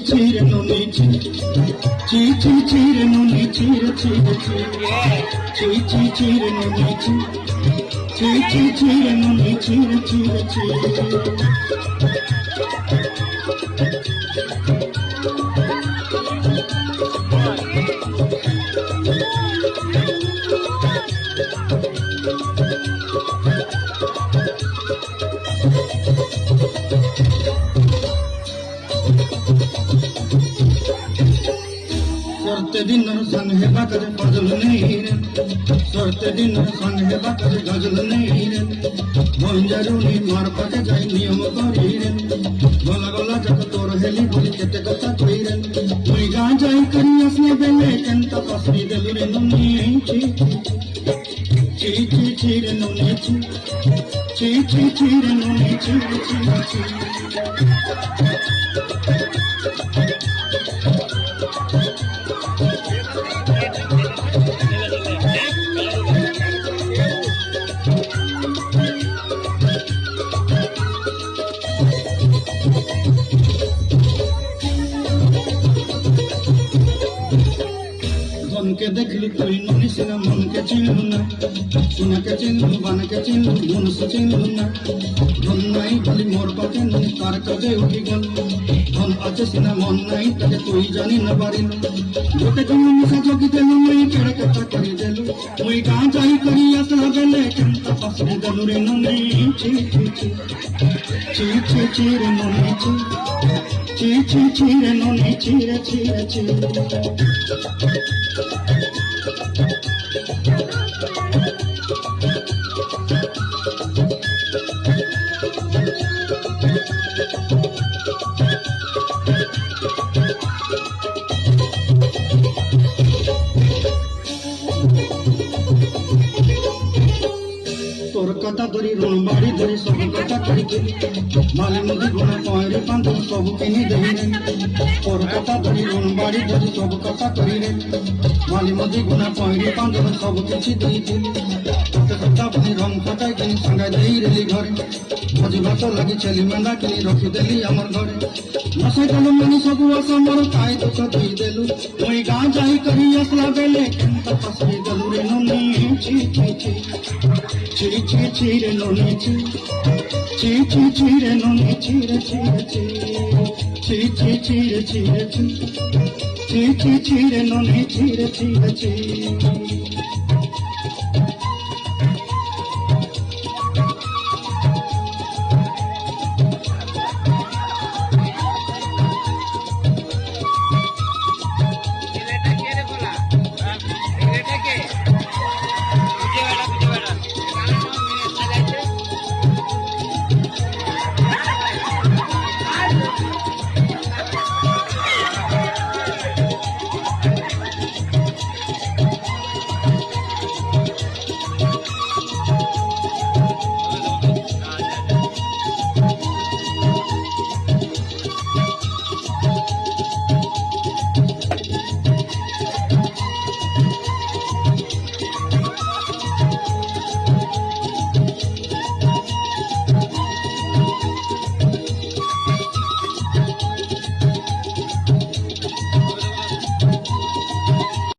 Chire no ni chire no ni chire chire no ni chire no ni chire सोते दिन संग है बाकर गजल नहीं रे सोते दिन संग है बाकर गजल नहीं रे भंजरुनी मार पके जाई नियम करी रे गला गला जब तोर हेली बोली केते कथा कई रे मुई गां जाई करी असने बेले केंत पसरी देलु रे नुनी ची रे नुनी ची रे नुनी ची मन के देखली कोई नुनी सिना मन के चिन्हू ना सुना के चिन्हू बन के चिन्हू मन से चिन्हू ना धन नहीं भली मोर पाके नुनी तार कजे उठी गल धन अच्छे सिना मन नहीं तके कोई जानी न पारी जोटे जन्म मिसा जोगी देलु मुई केड़े कथा करी देलु मुई गां जाई करी असला बेले केंता पसरी देलु रे नुनी ची रे नुनी ची रे नुनी ची तोर कथा धरी ऋण बाड़ी धरी सब कथा करी माली मुदी गुण पहरे पांध सब किनी देही तोर कथा धरी ऋण बाड़ी धरी सब कथा करी माली मुदी गुण पहरे पांध सब किसी देही कथा बनी रंग फटाई किनी संगाई देही रेली घरे भजी भात लगी छेली मेंढा किनी रखी देली आमर घरे नसाई देलु मनी सब आशा मोर काई दुख देई देलु मुई गां जाई करी असला बेले केंता पसरी देलु रे नुनी ची रे नुनी ची रे नुनी रे नुनी ची